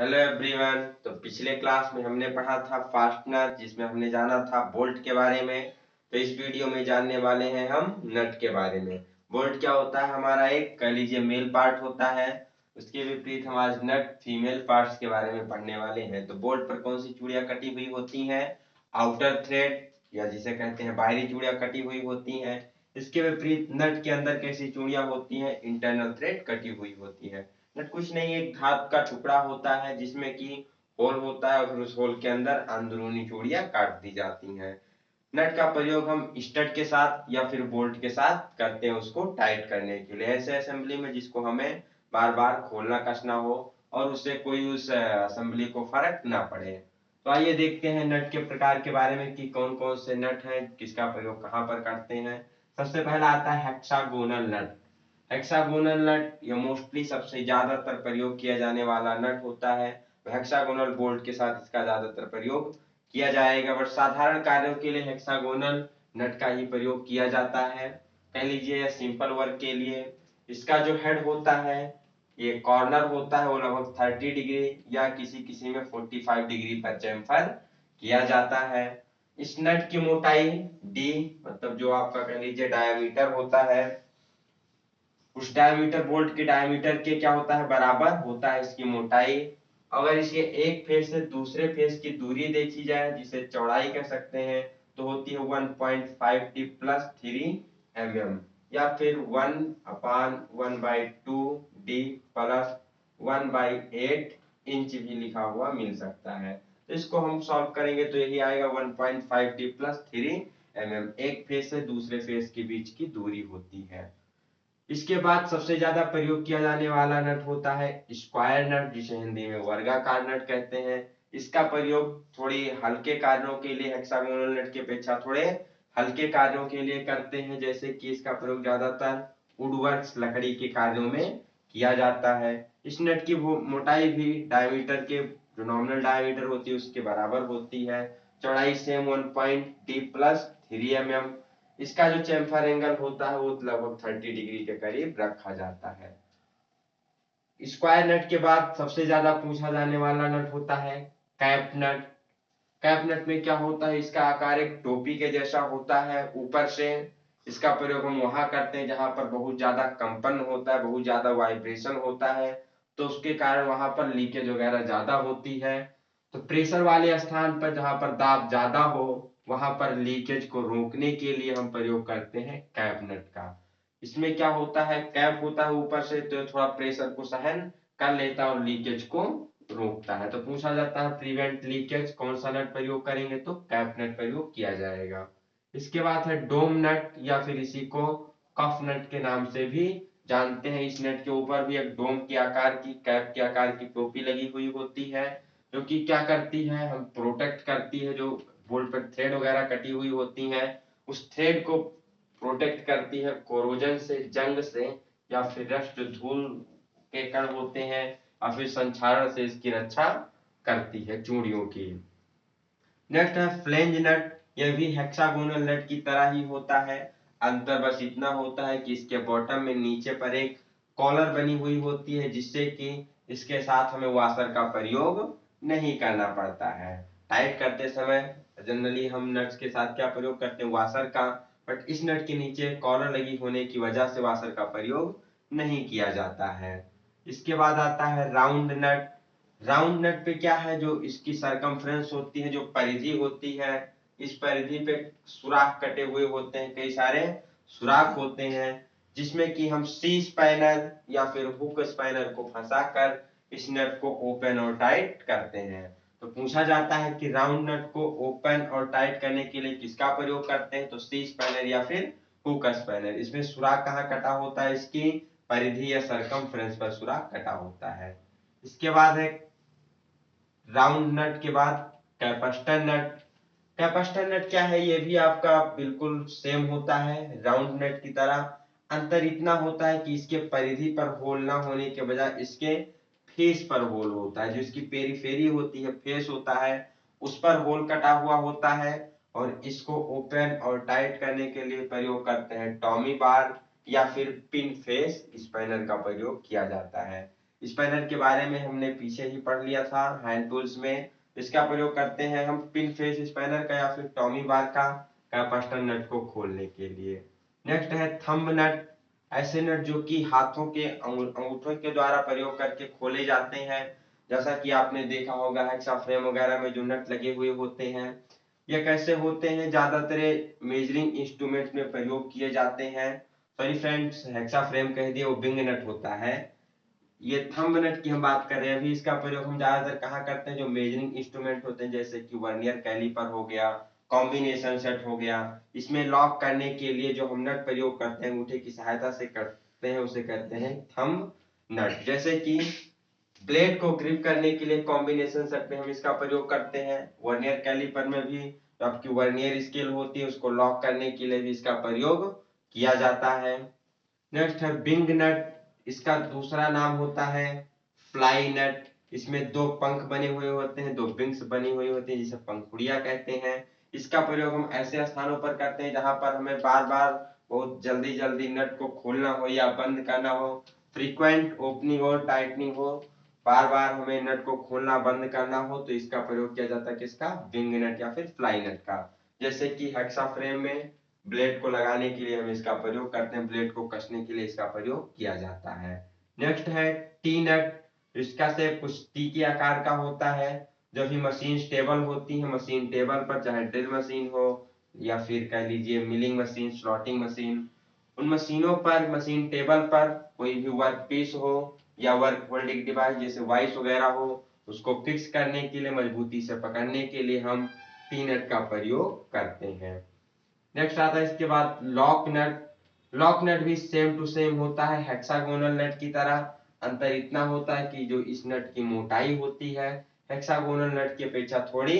Hello everyone. तो पिछले class में हमने पढ़ा था फास्टनर, जिसमें हमने जाना था बोल्ट के बारे में। तो इस वीडियो में जानने वाले हैं हम नट के बारे में। बोल्ट क्या होता है? हमारा एक कह लीजिए मेल पार्ट होता है। उसके विपरीत हम आज नट फीमेल पार्ट्स के बारे में पढ़ने वाले हैं। तो बोल्ट पर कौन सी चूड़ियां कटी हुई होती हैं? आउटर थ्रेड, या जिसे कहते हैं बाहरी चूड़ियां कटी हुई होती हैं। इसके विपरीत नट के अंदर कैसी चूड़ियां होती हैं? इंटरनल थ्रेड कटी हुई होती है। नट कुछ नहीं, एक धातु का टुकड़ा होता है जिसमें कि होल होता है और उस होल के अंदर अंदरूनी चूड़ियां काट दी जाती हैं। नट का प्रयोग हम स्टड के साथ या फिर बोल्ट के साथ करते हैं उसको टाइट करने के लिए, ऐसे असेंबली में जिसको हमें बार बार खोलना कसना हो और उससे कोई उस असेंबली को फर्क ना पड़े। तो आइए देखते हैं नट के प्रकार के बारे में कि कौन कौन से नट हैं, किसका प्रयोग कहाँ पर करते हैं। सबसे पहला आता है हेक्सागोनल नट। हेक्सागोनल नट ये मोस्टली सबसे ज्यादातर प्रयोग किया जाने वाला नट होता है। हेक्सागोनल बोल्ट के साथ इसका ज्यादातर प्रयोग किया जाएगा, बट साधारण कार्यों के लिए हेक्सागोनल नट का ही प्रयोग किया जाता है। कह लीजिए सिंपल वर्क के लिए इसका जो हेड होता है, ये कॉर्नर होता है, वो लगभग 30 डिग्री या किसी किसी में 45 डिग्री पर चेम्फर किया जाता है। इस नट की मोटाई डी, मतलब जो आपका कह लीजिए डायमीटर होता है, उस डायमीटर बोल्ट के डायमीटर के क्या होता है? बराबर होता है इसकी मोटाई। अगर इसके एक फेस से दूसरे फेस की दूरी देखी जाए, जिसे चौड़ाई कह सकते हैं, तो होती है 1.5 टी प्लस 3 mm, या फिर 1/1/2 डी प्लस 1/8 इंच भी लिखा हुआ मिल सकता है। तो इसको हम सॉल्व करेंगे तो यही आएगा 1.5 डी प्लस 3 mm। एक फेस से दूसरे फेस के बीच की दूरी होती है। इसके बाद सबसे ज्यादा प्रयोग किया जाने वाला नट होता है स्क्वायर नट, जिसे हिंदी में वर्गाकार नट कहते हैं। इसका प्रयोग थोड़ी हल्के कार्यों के लिए हेक्सागोनल नट की अपेक्षा थोड़े हल्के कार्यों के लिए करते हैं, जैसे कि इसका प्रयोग ज्यादातर वुडवर्क्स लकड़ी के कार्यों में किया जाता है। इस नट की मोटाई भी डायमीटर के, जो नॉमिनल डायमीटर होती है उसके बराबर होती है। चौड़ाई सेम 1.D+3 mm। इसका जो चेम्फर एंगल होता है वो लगभग 30 डिग्री के करीब रखा जाता है। स्क्वायर नट के बाद सबसे ज्यादा पूछा जाने वाला नट होता है कैप नट। कैप नट में क्या होता है? इसका आकार एक टोपी के जैसा होता है ऊपर से। इसका प्रयोग हम वहां करते हैं जहां पर बहुत ज्यादा कंपन होता है, बहुत ज्यादा वाइब्रेशन होता है, तो उसके कारण वहां पर लीकेज वगैरह ज्यादा होती है। तो प्रेशर वाले स्थान पर जहां पर दाब ज्यादा हो, वहां पर लीकेज को रोकने के लिए हम प्रयोग करते हैं कैप नट का। इसमें क्या होता है? कैप होता है ऊपर से, तो थोड़ा प्रेशर को सहन कर लेता है और लीकेज को रोकता है। तो पूछा जाता है प्रिवेंट लीकेज, कौन सा नट प्रयोग करेंगे? तो कैप नट प्रयोग किया जाएगा। इसके बाद है डोम नट, या फिर इसी को कफ नट के नाम से भी जानते हैं। इस नट के ऊपर भी एक डोम के आकार की, कैप के आकार की टोपी लगी हुई होती है, जो कि क्या करती है? हम प्रोटेक्ट करती है। जो बोल्ट पर थ्रेड वगैरह कटी हुई होती है, उस थ्रेड को प्रोटेक्ट करती है कोरोजन से, जंग से, या फिर रस्ट, धूल के कण होते हैं, या फिर संक्षारण से इसकी रक्षा करती है चूड़ियों की। नेक्स्ट है फ्लेंज नट। यह भी हेक्सागोनल नट की तरह ही होता है। अंतर बस इतना होता है कि इसके बॉटम में नीचे पर एक कॉलर बनी हुई होती है, जिससे कि इसके साथ हमें वाशर का प्रयोग नहीं करना पड़ता है। टाइट करते समय जनरली हम नट्स के साथ क्या प्रयोग करते हैं? वाशर का। बट इस नट के नीचे कॉलर लगी होने की वजह से वाशर का प्रयोग नहीं किया जाता है। इसके बाद आता है राउंड नट। राउंड नट पे क्या है? जो इसकी सरकमफ्रेंस होती है, जो परिधि होती है, इस परिधि पे सुराख कटे हुए होते हैं, कई सारे सुराख होते हैं, जिसमें कि हम सी स्पैनर या फिर हुक स्पैनर को फंसाकर इस नट को ओपन और टाइट करते हैं। तो पूछा जाता है कि राउंड नट को ओपन और टाइट करने के लिए किसका प्रयोग करते हैं? तो सी स्पैनर या फिर हुक स्पैनर। इसमें सुराख कहाँ कटा होता है? इसकी परिधि या सरकमफ्रेंस पर सुराख कटा होता है। इसके बाद है राउंड नट के बाद कैपेस्टर नट। कैपेस्टर नट क्या है? ये भी आपका बिल्कुल सेम होता है राउंड नट की तरह। अंतर इतना होता है कि इसके परिधि पर होल ना होने के बजाय इसके फेस पर होल होता है। जो इसकी पेरीफेरी होती है, फेस होता है, उस पर होल कटा हुआ होता है। और इसको ओपन और टाइट करने के लिए प्रयोग करते हैं टॉमी बार या फिर पिन फेस स्पैनर का प्रयोग किया जाता है। स्पाइनर के बारे में हमने पीछे ही पढ़ लिया था हैंड टूल्स में। इसका प्रयोग करते हैं हम पिन फेस स्पाइनर का या फिर टॉमी बार का कैपेसिटर नट को खोलने के लिए। नेक्स्ट है थंब नट, ऐसे नट जो कि हाथों के अंगूठों के द्वारा प्रयोग करके खोले जाते हैं। जैसा कि आपने देखा होगा हेक्सा फ्रेम वगैरह में जो नट लगे हुए होते हैं, ये कैसे होते हैं, ज्यादातर मेजरिंग इंस्ट्रूमेंट में प्रयोग किए जाते हैं। सॉरी फ्रेंड्स, हेक्सा फ्रेम कह दिए, वो बिंग नट होता है। ये थंब नट की हम बात कर रहे हैं अभी। इसका प्रयोग हम ज्यादातर कहाँ करते हैं, जो मेजरिंग इंस्ट्रूमेंट होते हैं जैसे कि वर्नियर कैलिपर हो गया, कॉम्बिनेशन सेट हो गया, इसमें लॉक करने के लिए जो हम नट प्रयोग करते हैं अंगूठे की सहायता से करते हैं उसे कहते हैं थंब नट। जैसे कि ब्लेड को ग्रिप करने के लिए कॉम्बिनेशन सेट में हम इसका प्रयोग करते हैं। वर्नियर कैलिपर में भी जो आपकी वर्नियर स्केल होती है उसको लॉक करने के लिए भी इसका प्रयोग किया जाता है। नेक्स्ट है बिंग नट, इसका दूसरा नाम होता है फ्लाई नट। इसमें दो पंख बने हुए होते हैं, दो विंग्स बनी हुई होती हैं जिसे पंखुड़ियां कहते हैं। इसका प्रयोग हम ऐसे स्थानों पर करते हैं जहां पर हमें बार बार बहुत जल्दी जल्दी नट को खोलना हो या बंद करना हो, फ्रीक्वेंट ओपनिंग और टाइटनिंग हो, बार बार हमें नट को खोलना बंद करना हो, तो इसका प्रयोग किया जाता है किसका, विंग नट या फिर फ्लाई नट का। जैसे कि हेक्सा फ्रेम में ब्लेड को लगाने के लिए हम इसका प्रयोग करते हैं, ब्लेड को कसने के लिए इसका प्रयोग किया जाता है। नेक्स्ट है टी नट, इसका शेप कुछ टी के आकार का होता है। जब भी मशीन स्टेबल होती है, मशीन टेबल पर, चाहे ड्रिल मशीन हो या फिर कह लीजिए मिलिंग मशीन, स्लॉटिंग मशीन, उन मशीनों पर, मशीन टेबल पर कोई भी वर्क पीस हो या वर्क होल्डिंग डिवाइस जैसे वाइस वगैरह हो, उसको फिक्स करने के लिए, मजबूती से पकड़ने के लिए हम टी नट का प्रयोग करते हैं। नेक्स्ट आता है इसके बाद लॉक नट। लॉक नट भी सेम टू सेम होता है हेक्सागोनल नट की तरह। अंतर इतना होता है कि जो इस नट की मोटाई होती है हेक्सागोनल नट की अपेक्षा थोड़ी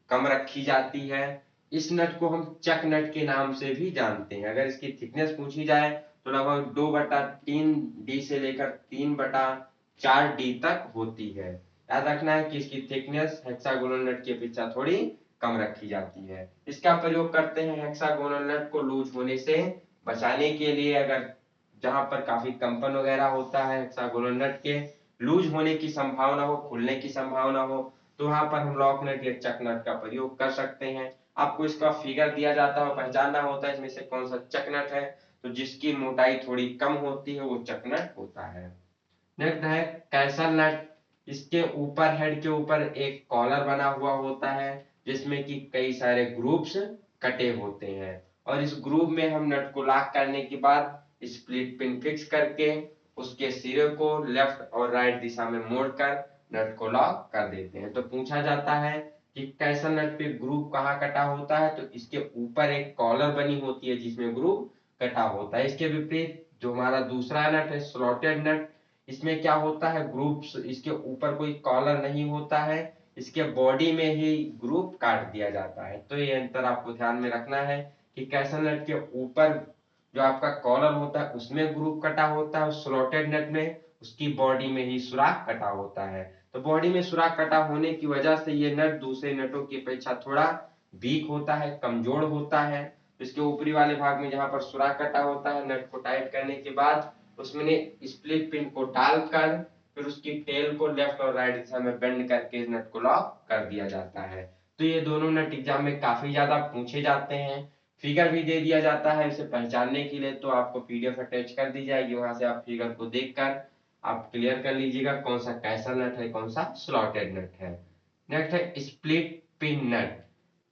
कम रखी जाती है। इस नट को हम चक नट के नाम से भी जानते हैं। अगर इसकी थिकनेस पूछी जाए तो लगभग 2/3D से लेकर 3/4D तक होती है। याद रखना है कि इसकी थिकनेस हेक्सागोनल नट की अपेक्षा थोड़ी कम रखी जाती है। इसका प्रयोग करते हैं हेक्सागोनल नट को लूज होने से बचाने के लिए। अगर जहां पर काफी कंपन वगैरह होता है हेक्सागोनल नट के लूज होने की संभावना हो, खुलने की संभावना हो, तो वहां पर हम लॉक नट या चक नट का प्रयोग कर सकते हैं। आपको इसका फिगर दिया जाता है, पहचानना होता है इसमें से कौन सा चक नट है, तो जिसकी मोटाई थोड़ी कम होती है वो चक नट होता है। नेक्स्ट है कैसल नट। इसके ऊपर, हेड के ऊपर एक कॉलर बना हुआ होता है जिसमें कि कई सारे ग्रुप्स कटे होते हैं, और इस ग्रुप में हम नट को लॉक करने के बाद स्प्लिट पिन फिक्स करके उसके सिरे को लेफ्ट और राइट दिशा में मोड़कर नट को लॉक कर देते हैं। तो पूछा जाता है कि कैसल नट पे ग्रुप कहाँ कटा होता है, तो इसके ऊपर एक कॉलर बनी होती है जिसमें ग्रुप कटा होता है। इसके विपरीत जो हमारा दूसरा नट है स्लॉटेड नट, इसमें क्या होता है, ग्रुप्स, इसके ऊपर कोई कॉलर नहीं होता है, इसके बॉडी में ही ग्रुप काट दिया जाता है। तो ये अंतर आपको ध्यान में रखना है कि कैसल नट के ऊपर जो आपका कॉलर होता है उसमें ग्रुप कटा होता है, स्लॉटेड नट में उसकी बॉडी में ही सुराख कटा होता है। तो बॉडी में सुराख कटा होने की वजह से ये नट दूसरे नटों की अपेक्षा थोड़ा वीक होता है, कमजोर होता है। इसके ऊपरी वाले भाग में जहां पर सुराख कटा होता है, नट को टाइट करने के बाद उसमें स्प्लिट पिन को डालकर फिर उसकी टेल को लेफ्ट और राइट दिशा में बेंड करके इस नट को लॉक कर दिया जाता है। तो ये दोनों नट एग्जाम में काफी ज्यादा पूछे जाते हैं। फिगर भी दे दिया जाता है इसे पहचानने के लिए, तो आपको पीडीएफ अटैच कर दी जाएगी, वहां से आप फिगर को देखकर आप क्लियर कर लीजिएगा कौन सा कैसल नट है, कौन सा स्लॉटेड नट है। नेक्स्ट है स्प्लिट पिन नट।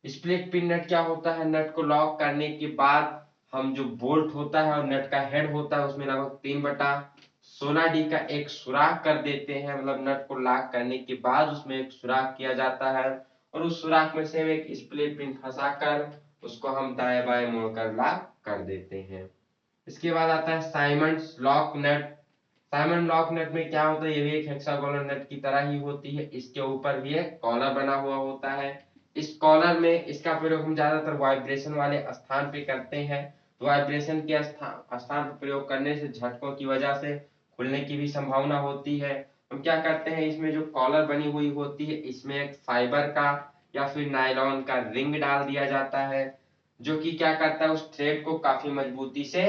स्प्लिट पिन नट क्या होता है, नट को लॉक करने के बाद हम जो बोल्ट होता है और नट का हेड होता है उसमें लगभग 3/16D का एक सुराख कर देते हैं। मतलब नट को लॉक करने के बाद उसमें एक सुराख किया जाता है और उस सुराख में से हम एक स्प्लिट पिन फंसाकर उसको हम दाएं बाएं मोड़कर लॉक कर देते हैं। इसके बाद आता है Simmonds lock nut. Simmond lock nut में क्या होता है, ये भी एक हेक्सागोनल नट की तरह ही होती है। इसके ऊपर भी एक कॉलर बना हुआ होता है। इस कॉलर में इसका प्रयोग हम ज्यादातर वाइब्रेशन वाले स्थान पे करते हैं। तो वाइब्रेशन के स्थान पर प्रयोग करने से झटकों की वजह से खुलने की भी संभावना होती है। हम क्या करते हैं, इसमें जो कॉलर बनी हुई होती है इसमें एक फाइबर का या फिर नायलॉन का रिंग डाल दिया जाता है जो कि क्या करता है, उस थ्रेड को काफी मजबूती से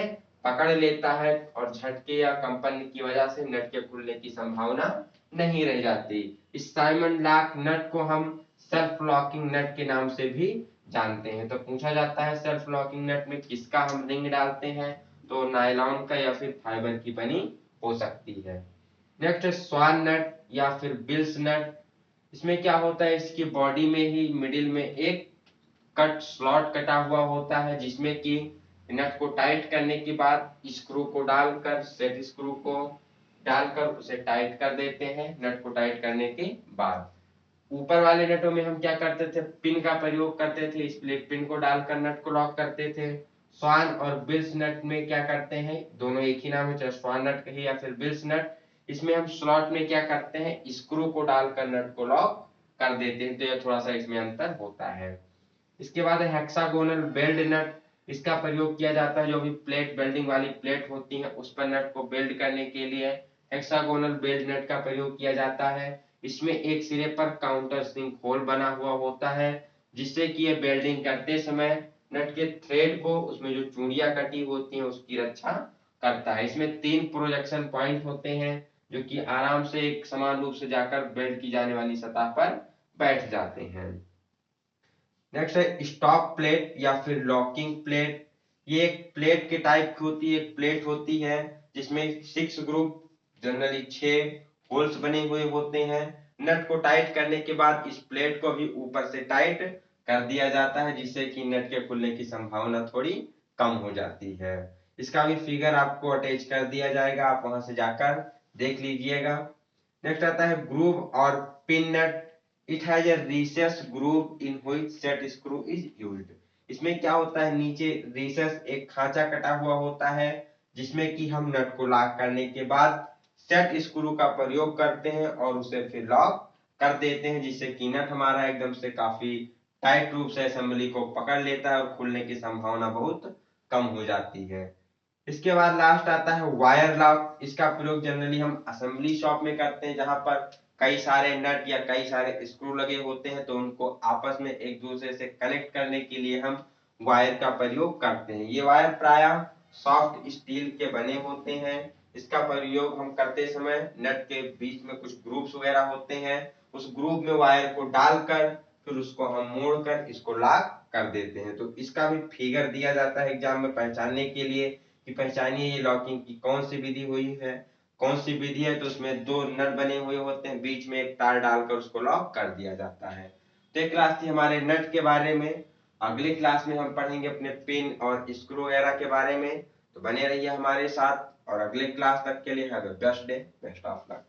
पकड़ लेता है और झटके या कंपन की वजह से नट के खुलने की संभावना नहीं रह जाती। इस साइमन लॉक नट को हम सेल्फ लॉकिंग नट के नाम से भी जानते हैं। तो पूछा जाता है सेल्फ लॉकिंग नट में किसका हम रिंग डालते हैं, तो नायलॉन का या फिर फाइबर की बनी हो सकती है। नेक्स्ट स्वान नट या फिर बिल्स नट। इसमें क्या होता है, इसकी बॉडी में ही मिडिल में एक कट स्लॉट कटा हुआ होता है, जिसमें कि नट को टाइट करने के बाद स्क्रू को डालकर, सेट स्क्रू को डालकर उसे टाइट कर देते हैं। नट को टाइट करने के बाद ऊपर वाले नटों में हम क्या करते थे, पिन का प्रयोग करते थे, स्प्लिट पिन को डालकर नट को लॉक करते थे। स्वान और बिल्स नट में क्या करते हैं, दोनों एक ही नाम है, चाहे स्वान नट कहिए या फिर बिल्स नट। इसमें हम स्लॉट में क्या करते हैं, स्क्रू को डालकर नट को लॉक कर देते हैं। तो यह थोड़ा सा इसमें अंतर होता है। इसके बाद हेक्सागोनल बेल्ट नट। इसका प्रयोग किया जाता है जो भी प्लेट वेल्डिंग वाली प्लेट होती है उस पर नट को बेल्ट करने के लिए हेक्सागोनल बेल्ट नट का प्रयोग किया जाता है। इसमें एक सिरे पर काउंटर सिंक होल बना हुआ होता है, जिससे कि ये बेल्डिंग करते समय नट के थ्रेड को, उसमें जो चूड़ियां कटी होती हैं उसकी रक्षा करता है। इसमें 3 प्रोजेक्शन पॉइंट होते हैं जो कि आराम से एक समान रूप से जाकर बेल्ट की जाने वाली सतह पर बैठ जाते हैं। नेक्स्ट है स्टॉप प्लेट या फिर लॉकिंग प्लेट। ये एक प्लेट के टाइप की होती है, एक प्लेट होती है जिसमें 6 ग्रुप जनरली 6 होल्स बने हुए होते हैं। नट को टाइट करने के बाद इस प्लेट को भी ऊपर से टाइट कर दिया जाता है, जिससे कि नट के खुलने की संभावना थोड़ी कम हो जाती है। इसका भी फिगर आपको अटैच कर दिया जाएगा, आप वहां से जाकर देख लीजिएगा। नेक्स्ट आता है ग्रूव और pin nut. It has a recess groove in which set screw is used. इसमें क्या होता है, नीचे रिसेस एक खांचा कटा हुआ होता है, जिसमें कि हम नट को लॉक करने के बाद सेट स्क्रू का प्रयोग करते हैं और उसे फिर लॉक कर देते हैं, जिससे कि नट हमारा एकदम से काफी टाइट रूप से असेंबली को पकड़ लेता है और खुलने की संभावना बहुत कम हो जाती है। इसके बाद लास्ट आता है वायर लॉक। इसका प्रयोग जनरली हम असेंबली शॉप में करते हैं, जहां पर कई सारे नट या कई सारे स्क्रू लगे होते हैं, तो उनको आपस में एक दूसरे से कनेक्ट करने के लिए हम वायर का प्रयोग करते हैं। ये वायर प्रायः सॉफ्ट स्टील के बने होते हैं। इसका प्रयोग हम करते समय नट के बीच में कुछ ग्रुप्स वगैरह होते हैं, उस ग्रुप में वायर को डालकर फिर उसको हम मोड़कर इसको लॉक कर देते हैं। तो इसका भी फिगर दिया जाता है एग्जाम में पहचानने के लिए कि पहचानिए ये लॉकिंग की कौन सी विधि हुई है, कौन सी विधि है। तो उसमें 2 नट बने हुए होते हैं, बीच में एक तार डालकर उसको लॉक कर दिया जाता है। तो एक क्लास थी हमारे नट के बारे में। अगली क्लास में हम पढ़ेंगे अपने पिन और स्क्रू वगैरह के बारे में। तो बने रहिए हमारे साथ और अगले क्लास तक के लिए have a best day, best of luck.